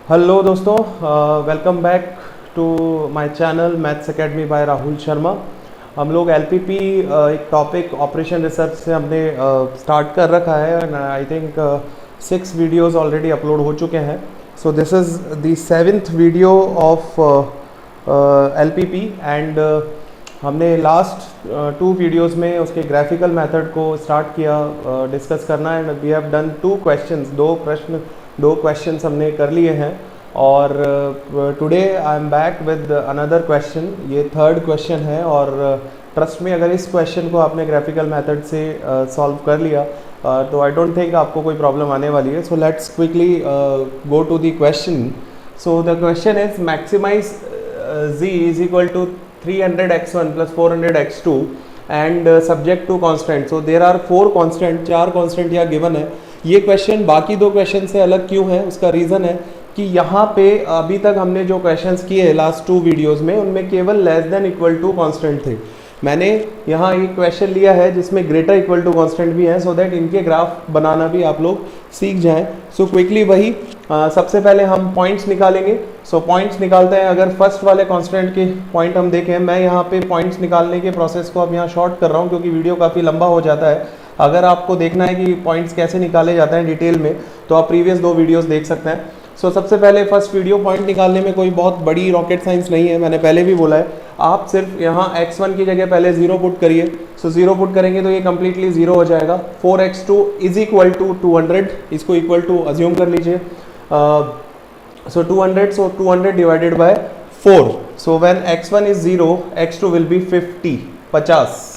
Hello दोस्तों, welcome back to my channel maths academy by Rahul Sharma. हम लोग एलपीपी एक टॉपिक ऑपरेशन रिसर्च से हमने स्टार्ट कर रखा है and I think 6 videos already upload हो चुके हैं। So this is the 7th video of LPP and हमने लास्ट 2 वीडियोस में उसके ग्राफिकल मेथड को स्टार्ट किया डिस्कस करना and we have done 2 questions, 2 questions हमने कर लिए हैं और today I am back with another question. ये 3rd क्वेश्चन है और ट्रस्ट में अगर इस क्वेश्चन को आपने ग्राफिकल मेथड से सॉल्व कर लिया तो आई डोंट थिंक आपको कोई प्रॉब्लम आने वाली है। So let's quickly go to the question. So the question is maximize z is equal to 300x1 plus 400x2 and subject to constant. So there are 4 constant, 4 constant यहाँ given है। ये question बाकी 2 question से अलग क्यों है, उसका reason है कि यहाँ पे अभी तक हमने जो क्वेश्चंस किए लास्ट 2 वीडियोस में उनमें केवल less than equal to constant थे। मैंने यहाँ एक क्वेश्चन लिया है जिसमें ग्रेटर इक्वल टू कांस्टेंट भी है, सो दैट इनके ग्राफ बनाना भी आप लोग सीख जाएं। सो क्विकली वही सबसे पहले हम पॉइंट्स निकालेंगे। सो पॉइंट्स निकालते हैं। अगर फर्स्ट वाले कांस्टेंट के पॉइंट हम देखें, मैं यहाँ पे पॉइंट्स निकालने के प्रोसेस को अब यहाँ शॉर्ट कर रहा हूँ क्योंकि वीडियो काफ़ी लंबा हो जाता है। अगर आपको देखना है कि पॉइंट्स कैसे निकाले जाते हैं डिटेल में तो आप प्रीवियस 2 वीडियोस देख सकते हैं। सो सबसे पहले फर्स्ट वीडियो, पॉइंट निकालने में कोई बहुत बड़ी रॉकेट साइंस नहीं है, मैंने पहले भी बोला है। आप सिर्फ यहाँ x1 की जगह पहले 0 पुट करिए। सो 0 पुट करेंगे तो ये कम्प्लीटली 0 हो जाएगा। 4x2 इज इक्वल टू 200, इसको इक्वल टू अज्यूम कर लीजिए। सो 200, so 200 divided bye 4। So when x1 is 0, x2 will B 50।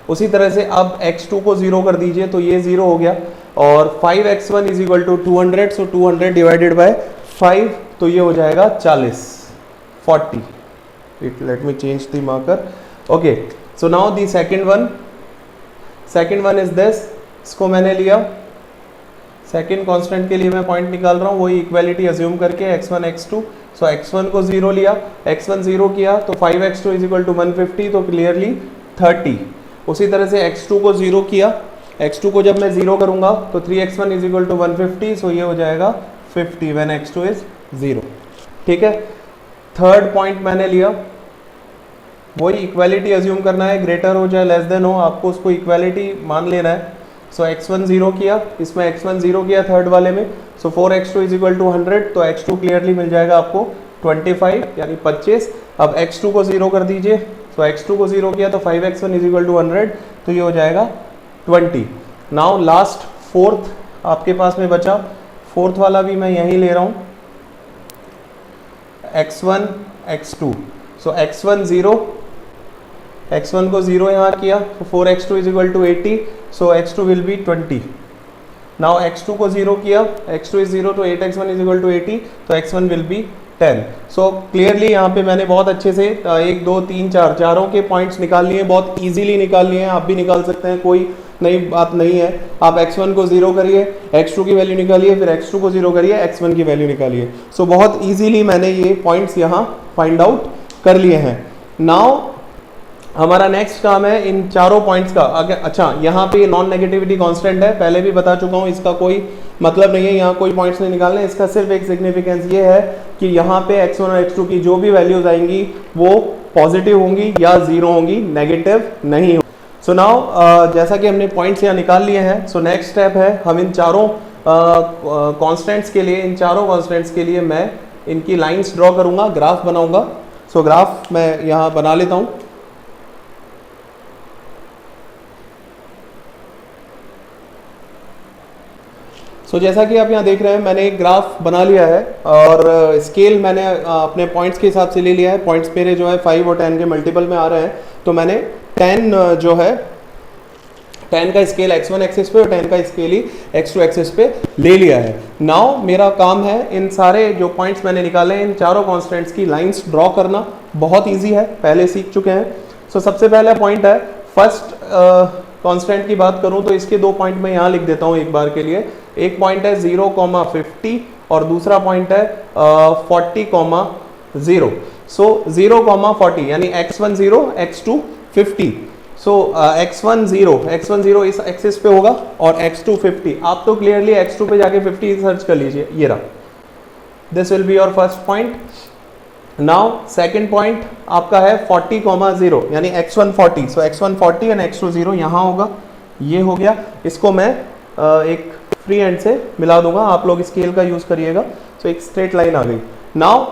उसी तरह से अब x2 को 0 कर दीजिए तो ये 0 हो गया और 5x1 is equal to 200, so 200 divided by 5 तो ये हो जाएगा 40। Let me change the marker. Okay, so now the second one is this. इसको मैंने लिया, सेकंड कांस्टेंट के लिए मैं पॉइंट निकाल रहा हूँ, वही इक्वालिटी अज्यूम करके x1 x2। सो x1 को 0 लिया, x1 0 किया तो 5x2 इज इक्वल टू 150 तो क्लियरली 30। उसी तरह से x2 को 0 किया, x2 को जब मैं 0 करूंगा तो 3x1 इज इक्वल टू 150, सो ये हो जाएगा 50 व्हेन x2 इज 0। ठीक है, थर्ड पॉइंट मैंने लिया, वही इक्वालिटी अज्यूम करना है, ग्रेटर हो चाहे लेस देन हो, आपको उसको इक्वालिटी मान लेना है। सो x1 0 किया, इसमें x1 0 किया थर्ड वाले में, सो 4x2 इज इक्वल टू 100 तो x2 क्लियरली मिल जाएगा आपको 25 यानी 25। अब x2 को 0 कर दीजिए, सो x2 को 0 किया तो 5x1 इज इक्वल टू 100 तो ये हो जाएगा 20। नाउ लास्ट फोर्थ आपके पास में बचा, फोर्थ वाला भी मैं यहीं ले रहा हूँ, x1 x2। सो x1 0, x1 को 0 यहाँ किया तो 4x2 is equal to 80, so x2 will be 20। Now x2 को 0 किया, x2 इज 0 तो 8x1 इज इक्वल टू 80 तो x1 will be 10। So clearly यहाँ पे मैंने बहुत अच्छे से 1 2 3 4 चारों के पॉइंट्स निकाल लिए, बहुत इजीली निकाल लिए हैं। आप भी निकाल सकते हैं, कोई नई बात नहीं है। आप x1 को 0 करिए, x2 की वैल्यू निकालिए, फिर x2 को 0 करिए, x1 की वैल्यू निकालिए। सो बहुत इजीली मैंने ये पॉइंट्स यहाँ फाइंड आउट कर लिए हैं। नाउ हमारा नेक्स्ट काम है इन चारों पॉइंट्स का। अच्छा, यहाँ पे नॉन नेगेटिविटी कांस्टेंट है, पहले भी बता चुका हूँ, इसका कोई मतलब नहीं है, यहाँ कोई पॉइंट्स नहीं निकालने। इसका सिर्फ एक सिग्निफिकेंस ये है कि यहाँ पे x1 और x2 की जो भी वैल्यूज आएंगी वो पॉजिटिव होंगी या 0 होंगी, नेगेटिव नहीं होंगी। सो नाउ जैसा कि हमने पॉइंट्स यहाँ निकाल लिए हैं, सो नेक्स्ट स्टेप है हम इन चारों कॉन्स्टेंट्स के लिए, इन चारों कॉन्स्टेंट्स के लिए मैं इनकी लाइन्स ड्रॉ करूँगा, ग्राफ बनाऊँगा। सो ग्राफ मैं यहाँ बना लेता हूँ। सो जैसा कि आप यहाँ देख रहे हैं, मैंने एक ग्राफ बना लिया है और स्केल मैंने अपने पॉइंट्स के हिसाब से ले लिया है। पॉइंट्स मेरे जो है 5 और 10 के मल्टीपल में आ रहे हैं, तो मैंने 10 जो है 10 का स्केल x1 एक्सिस पे और 10 का स्केल ही x2 एक्सिस पे ले लिया है। नाउ मेरा काम है इन सारे जो पॉइंट्स मैंने निकाले इन चारों कॉन्स्टेंट्स की लाइन्स ड्रॉ करना। बहुत ईजी है, पहले सीख चुके हैं। सो सबसे पहला पॉइंट है, फर्स्ट कांस्टेंट की बात करूं तो इसके 2 पॉइंट मैं यहाँ लिख देता हूँ एक बार के लिए। एक पॉइंट है 0,50 और दूसरा पॉइंट है 40,0। सो 0,40 यानी x1 0 x2 50। सो x1 0 इस एक्सिस पे होगा और x2 50। आप तो क्लियरली x2 पे जाके 50 सर्च कर लीजिए, ये रहा। This will be your first point. Now second point आपका है 40,0 यानी x1 40, so x1 40 and x2 0 यहाँ होगा, ये हो गया। इसको मैं एक फ्री हैंड से मिला दूंगा, आप लोग स्केल का यूज करिएगा। सो एक स्ट्रेट लाइन आ गई। नाउ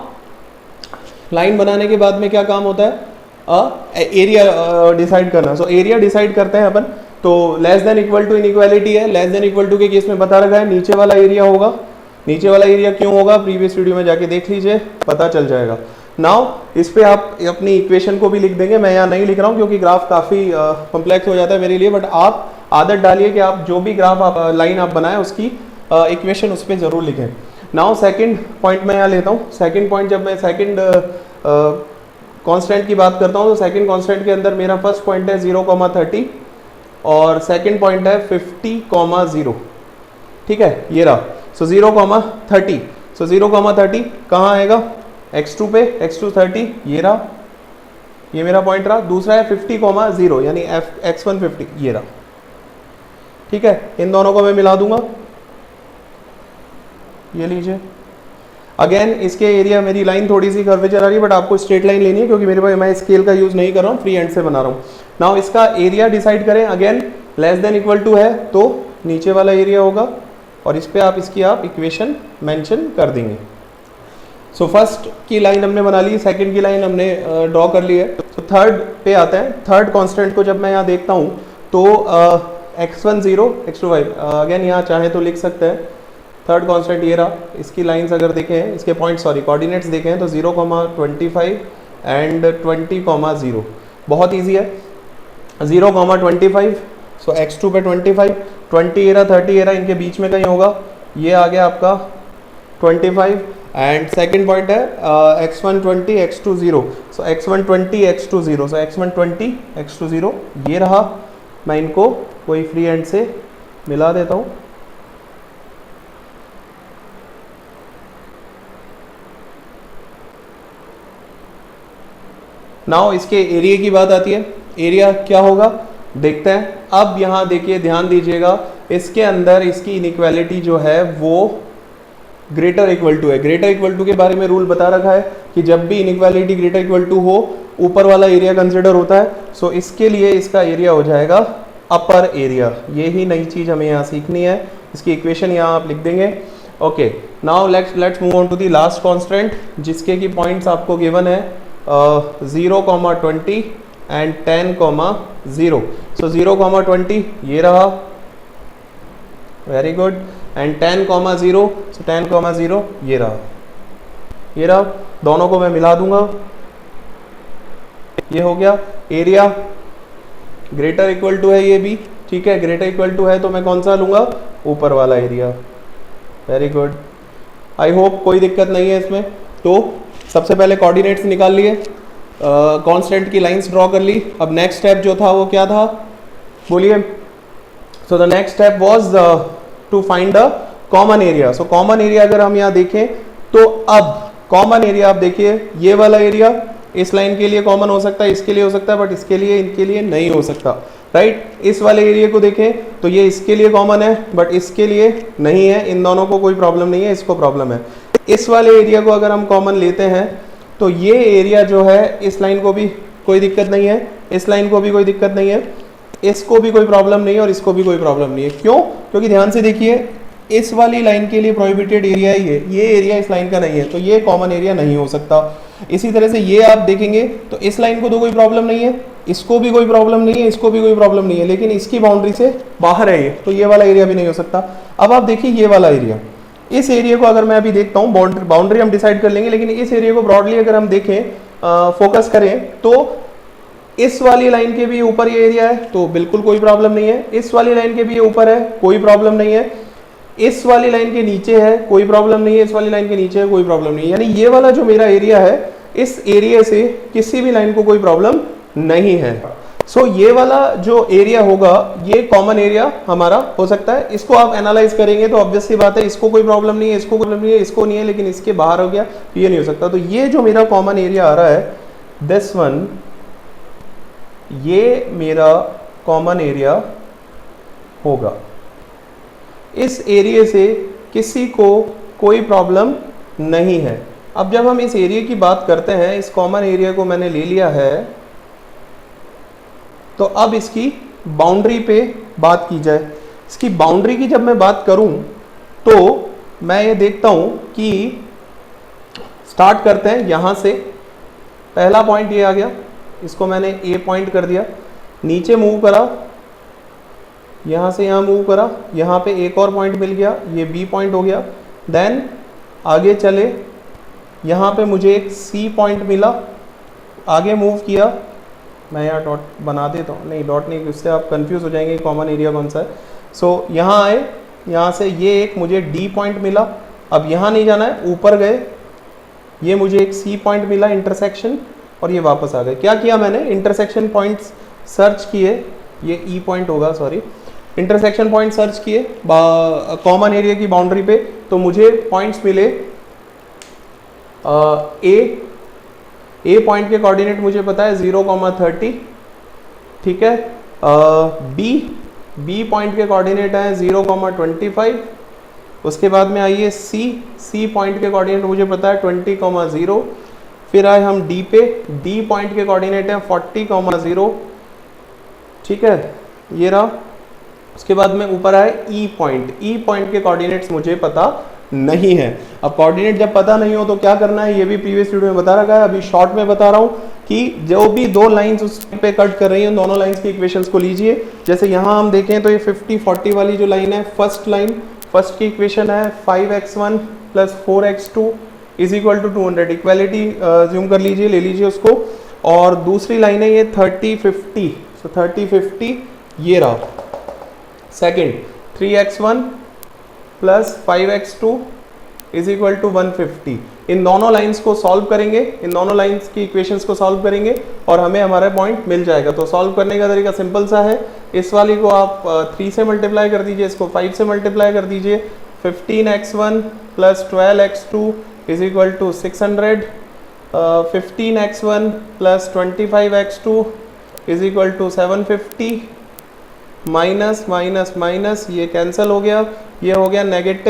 लाइन बनाने के बाद में क्या काम होता है, एरिया डिसाइड करना। सो एरिया डिसाइड करते हैं अपन, तो less than equal to inequality है, लेस देन इक्वल टू के केस में बता रखा है नीचे वाला एरिया होगा। नीचे वाला एरिया क्यों होगा, प्रीवियस वीडियो में जाके देख लीजिए, पता चल जाएगा। नाउ इस पे आप अपनी इक्वेशन को भी लिख देंगे, मैं यहाँ नहीं लिख रहा हूँ क्योंकि ग्राफ काफ़ी कॉम्प्लेक्स हो जाता है मेरे लिए, बट आप आदत डालिए कि आप जो भी ग्राफ आप लाइन आप बनाएं उसकी इक्वेशन उस पर जरूर लिखें। नाउ सेकंड पॉइंट मैं यहाँ लेता हूँ। सेकंड पॉइंट जब मैं सेकंड कांस्टेंट की बात करता हूँ, तो सेकंड कांस्टेंट के अंदर मेरा फर्स्ट पॉइंट है 0,30 और सेकंड पॉइंट है 50,0, ठीक है, ये रहा। सो 0,30, सो 0,30 कहाँ आएगा, x2 पे, x2 30, ये रहा, ये मेरा पॉइंट रहा। दूसरा है 50,0 यानी x1 50, ये रहा, ठीक है। इन दोनों को मैं मिला दूंगा, ये लीजिए। अगेन इसके एरिया, मेरी लाइन थोड़ी सी कर्वेचर आ रही है बट आपको स्ट्रेट लाइन लेनी है क्योंकि मेरे पास मैं स्केल का यूज नहीं कर रहा हूँ, फ्री हैंड से बना रहा हूँ। नाउ इसका एरिया डिसाइड करें। Again less than equal to है तो नीचे वाला एरिया होगा और इस पे आप इसकी आप इक्वेशन मेंशन कर देंगे। सो फर्स्ट की लाइन हमने बना ली, सेकंड की लाइन हमने ड्रॉ कर ली है। तो थर्ड पे आते हैं। थर्ड कांस्टेंट को जब मैं यहाँ देखता हूँ तो x1 0, x2 5, अगेन यहाँ चाहे तो लिख सकते हैं। थर्ड कांस्टेंट ये रहा, इसकी लाइंस अगर देखें, इसके पॉइंट सॉरी कोऑर्डिनेट्स देखें तो 0,25 एंड 20,0, बहुत ईजी है। 0,25, सो x2 पे 25, 20 ये रहा, 30 ये रहा, इनके बीच में कहीं होगा, ये आ गया आपका 25 एंड सेकंड पॉइंट है x1 20, x2 0, सो x1 20, x2 0, सो x1 20, x2 0, ये रहा। मैं इनको कोई फ्री हैंड से मिला देता हूँ। नाउ इसके एरिया की बात आती है। एरिया क्या होगा देखते हैं। अब यहाँ देखिए, ध्यान दीजिएगा, इसके अंदर इसकी इनइक्वालिटी जो है वो ग्रेटर इक्वल टू है। ग्रेटर इक्वल टू के बारे में रूल बता रखा है कि जब भी इनइक्वालिटी ग्रेटर इक्वल टू हो ऊपर वाला एरिया कंसिडर होता है। सो इसके लिए इसका एरिया हो जाएगा अपर एरिया। ये ही नई चीज हमें यहाँ सीखनी है। इसकी इक्वेशन यहाँ आप लिख देंगे। Okay, now let's move on to the last constant जिसके की पॉइंट्स आपको गिवन है 0,20 एंड 10,0। सो 0,20 ये रहा, वेरी गुड, एंड 10,0, सो 10,0 ये रहा, ये रहा। दोनों को मैं मिला दूंगा, ये हो गया। एरिया ग्रेटर इक्वल टू है ये भी, ठीक है, ग्रेटर इक्वल टू है तो मैं कौन सा लूंगा, ऊपर वाला area, very good. I hope कोई दिक्कत नहीं है इसमें। तो सबसे पहले कोऑर्डिनेट्स निकाल लिए, कांस्टेंट की लाइंस ड्रॉ कर ली। अब नेक्स्ट स्टेप जो था वो क्या था, बोलिए। So the next step was to find a common area. So common area अगर हम यहाँ देखें तो अब कॉमन एरिया आप देखिए, ये वाला एरिया इस लाइन के लिए कॉमन हो सकता है, इसके लिए हो सकता है, बट इसके लिए इनके लिए नहीं हो सकता, राइट। इस वाले एरिया को देखें तो ये इसके लिए कॉमन है बट इसके लिए नहीं है। इन दोनों को कोई प्रॉब्लम नहीं है, इसको प्रॉब्लम है। इस वाले एरिया को अगर हम कॉमन लेते हैं तो ये एरिया जो है, इस लाइन को भी कोई दिक्कत नहीं है, इस लाइन को भी कोई दिक्कत नहीं है, इसको भी कोई प्रॉब्लम नहीं है और इसको भी कोई प्रॉब्लम नहीं है। क्यों? क्योंकि ध्यान से देखिए, इस वाली लाइन के लिए प्रोहिबिटेड एरिया ही है, ये एरिया इस लाइन का नहीं है, तो ये कॉमन एरिया नहीं हो सकता। इसी तरह से ये आप देखेंगे तो इस लाइन को तो कोई प्रॉब्लम नहीं है, इसको भी कोई प्रॉब्लम नहीं है, इसको भी कोई प्रॉब्लम नहीं है, लेकिन इसकी बाउंड्री से बाहर है ये, तो ये वाला एरिया भी नहीं हो सकता। अब आप देखिए ये वाला एरिया, इस एरिया को अगर मैं अभी देखता हूँ, बाउंड्री हम डिसाइड कर लेंगे, लेकिन इस एरिया को ब्रॉडली अगर हम देखें, फोकस करें, तो इस वाली लाइन के भी ऊपर ये एरिया है तो बिल्कुल कोई प्रॉब्लम नहीं है, इस वाली लाइन के भी ऊपर है कोई प्रॉब्लम नहीं है, इस वाली लाइन के नीचे है कोई प्रॉब्लम नहीं है, इस वाली लाइन के नीचे है कोई प्रॉब्लम नहीं है। यानी ये वाला जो मेरा एरिया है, इस एरिया से किसी भी लाइन को कोई प्रॉब्लम नहीं है। सो ये वाला जो एरिया होगा ये कॉमन एरिया हमारा हो सकता है। इसको आप एनालाइज करेंगे तो ऑब्वियस सी बात है, इसको कोई प्रॉब्लम नहीं है, इसको कोई प्रॉब्लम नहीं है, इसको नहीं है, लेकिन इसके बाहर हो गया तो ये नहीं हो सकता। तो ये जो मेरा कॉमन एरिया आ रहा है, दिस वन, ये मेरा कॉमन एरिया होगा। इस एरिया से किसी को कोई प्रॉब्लम नहीं है। अब जब हम इस एरिया की बात करते हैं, इस कॉमन एरिया को मैंने ले लिया है, तो अब इसकी बाउंड्री पे बात की जाए। इसकी बाउंड्री की जब मैं बात करूं तो मैं ये देखता हूं कि स्टार्ट करते हैं यहां से। पहला पॉइंट ये आ गया, इसको मैंने ए पॉइंट कर दिया, नीचे मूव करा, यहां से यहां मूव करा, यहां पे एक और पॉइंट मिल गया, ये बी पॉइंट हो गया। देन आगे चले, यहाँ पे मुझे एक सी पॉइंट मिला, आगे मूव किया, मैं यहाँ डॉट बना देता हूँ, नहीं डॉट नहीं, उससे आप कंफ्यूज हो जाएंगे कॉमन एरिया कौन सा है। सो यहाँ आए, यहाँ से ये एक मुझे डी पॉइंट मिला, अब यहाँ नहीं जाना है, ऊपर गए, ये मुझे एक सी पॉइंट मिला इंटरसेक्शन, और ये वापस आ गए। क्या किया मैंने, इंटरसेक्शन पॉइंट्स सर्च किए, ये ई पॉइंट होगा, सॉरी, इंटरसेक्शन पॉइंट सर्च किए कॉमन एरिया की बाउंड्री पे, तो मुझे पॉइंट्स मिले ए पॉइंट के कोऑर्डिनेट मुझे पता है 0,30, ठीक है। बी पॉइंट के कोऑर्डिनेट है 0,25। उसके बाद में आइए सी पॉइंट के कोऑर्डिनेट मुझे पता है 20,0। फिर आए हम डी पे, डी पॉइंट के कोऑर्डिनेट है 40,0, ठीक है, ये रहा। उसके बाद में ऊपर आए ई पॉइंट के कोऑर्डिनेट्स मुझे पता नहीं है। अब कोऑर्डिनेट जब पता नहीं हो तो क्या करना है, ये भी प्रीवियस वीडियो में बता रखा है, अभी शॉर्ट में बता रहा हूँ कि जो भी दो लाइंस उस पे कट कर रही हैं, दोनों लाइंस की इक्वेशंस को लीजिए। जैसे यहाँ हम देखें तो ये 50-40 वाली जो लाइन है, फर्स्ट लाइन, फर्स्ट की इक्वेशन है 5x1 + 4x2 = 200, इक्वालिटी ज्यूम कर लीजिए, ले लीजिए उसको। और दूसरी लाइन है ये 30-50, सो 30-50 ये रहा। Second 3x1 + 5x2 = 150। इन दोनों लाइंस को सॉल्व करेंगे, इन दोनों लाइंस की इक्वेशंस को सॉल्व करेंगे और हमें हमारा पॉइंट मिल जाएगा। तो सॉल्व करने का तरीका सिंपल सा है, इस वाली को आप 3 से मल्टीप्लाई कर दीजिए, इसको 5 से मल्टीप्लाई कर दीजिए। 15x1 + 12x2 = 600, 15x1 + 25x2 = 750, minus minus minus ये कैंसिल हो गया, ये हो गया -8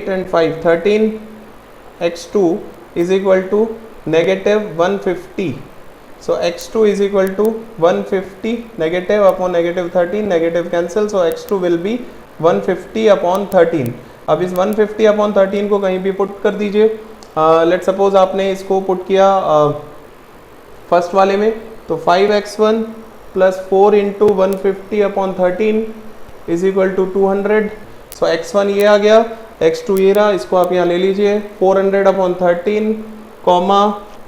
and 5 13x2 = -150। so x2 = 150, negative upon -13, negative cancel, so x2 will be 150/13। अब इस 150/13 को कहीं भी पुट कर दीजिए। लेट सपोज आपने इसको पुट किया फर्स्ट वाले में, तो 5x1 + 4 × 150/13 = 200। सो x1 ये आ गया, x2 ये रहा, इसको आप यहाँ ले लीजिए 400/13,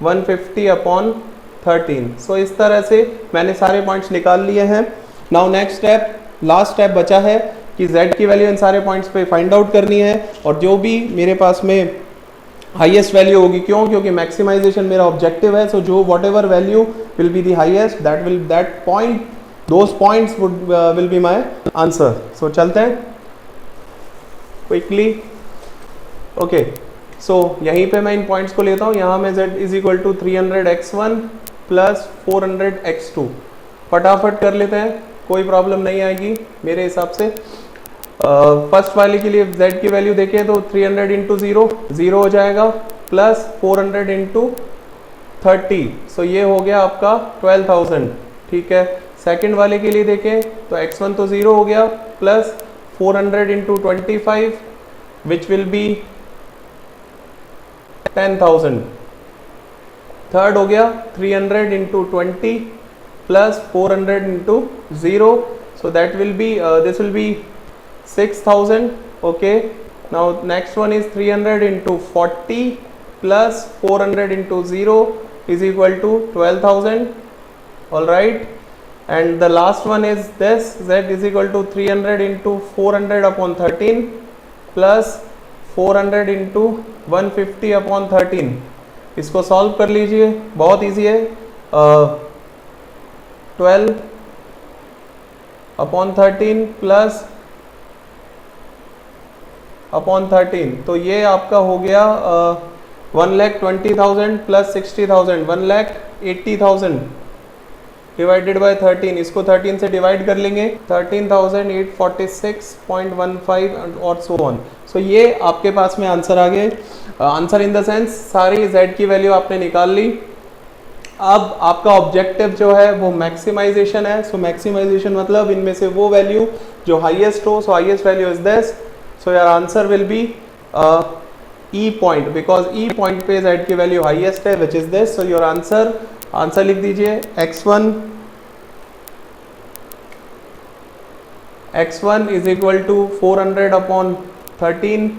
150/13। सो इस तरह से मैंने सारे पॉइंट्स निकाल लिए हैं। Now next step, last step बचा है कि z की वैल्यू इन सारे पॉइंट्स पे फाइंड आउट करनी है, और जो भी मेरे पास में हाईएस्ट वैल्यू होगी, क्यों, क्योंकि मैक्सिमाइजेशन मेरा ऑब्जेक्टिव है। सो जो whatever value will be the highest, that point, those points will be my answer. So चलते हैं क्विकली। ओके, सो यहीं पे मैं इन पॉइंट्स को लेता हूँ। यहाँ में z = 300x1 + 400x2 फटाफट कर लेते हैं, कोई प्रॉब्लम नहीं आएगी मेरे हिसाब से। फर्स्ट वाले के लिए z की वैल्यू देखें तो 300 × 0 0 हो जाएगा, प्लस 400 × 30, सो ये हो गया आपका 12,000, ठीक है। सेकंड वाले के लिए देखें तो x1 तो 0 हो गया, plus 400 × 25 which will be 10,000। Third हो गया 300 × 20 plus 400 × 0, so that will be this will be 6,000. okay, now next one is 300 × 40 plus 400 × 0 is equal to 12,000. all right, and the last one is this, z is equal to 300 × 400/13 plus 400 × 150/13। इसको solve कर लीजिए, बहुत easy है। 12/13 plus upon 13, तो ये आपका हो गया 1,20,000 प्लस 60,000, 1,80,000। डिवाइडेड बाय 13, इसको 13 से डिवाइड कर लेंगे 13,846.15 और सो ऑन। सो ये आपके पास में आंसर आ गए। आंसर इन द सेंस सारी z की वैल्यू आपने निकाल ली। अब आपका ऑब्जेक्टिव जो है वो मैक्सिमाइजेशन है। सो मैक्सिमाइजेशन मतलब इनमें से वो वैल्यू जो हाईएस्ट हो। So highest value is this. So your answer will be E point, because E point पे z की वैल्यू हाईएस्ट है, which is this. So your answer लिख दीजिए x1 is equal to 400 upon 13,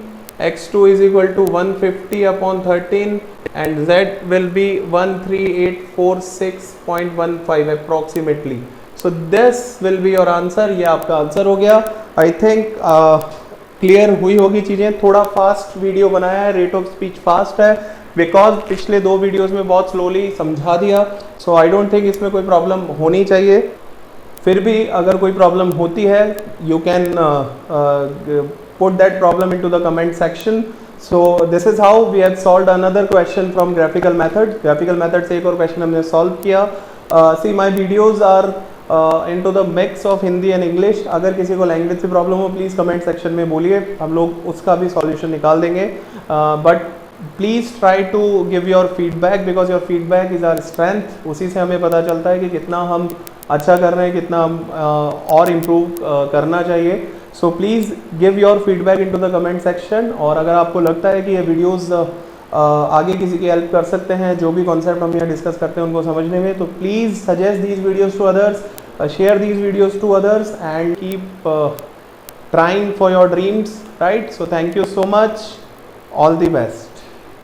x2 is equal to 150 upon 13 and z will be 13846.15 approximately. So this will be your answer. ये आपका answer हो गया। I think clear हुई होगी चीज़ें। थोड़ा फास्ट वीडियो बनाया है, रेट ऑफ स्पीच फास्ट है बिकॉज पिछले 2 वीडियोस में बहुत स्लोली समझा दिया। सो आई डोंट थिंक इसमें कोई प्रॉब्लम होनी चाहिए। फिर भी अगर कोई प्रॉब्लम होती है you can put that problem into the comment section. So this is how we have solved another question from graphical method. Graphical method से एक और question हमने solve किया। See my videos are into the mix of Hindi and English. अगर किसी को language से problem हो please comment section में बोलिए, हम लोग उसका भी solution निकाल देंगे। But please try to give your feedback because your feedback is our strength. उसी से हमें पता चलता है कि कितना हम अच्छा कर रहे हैं, कितना हम और improve करना चाहिए। So please give your feedback into the comment section. और अगर आपको लगता है कि ये वीडियोस आगे किसी की हेल्प कर सकते हैं, जो भी कॉन्सेप्ट हम यहाँ डिस्कस करते हैं उनको समझने में, तो please suggest these videos to others, share these videos to others and keep trying for your dreams, right. So thank you so much, all the best.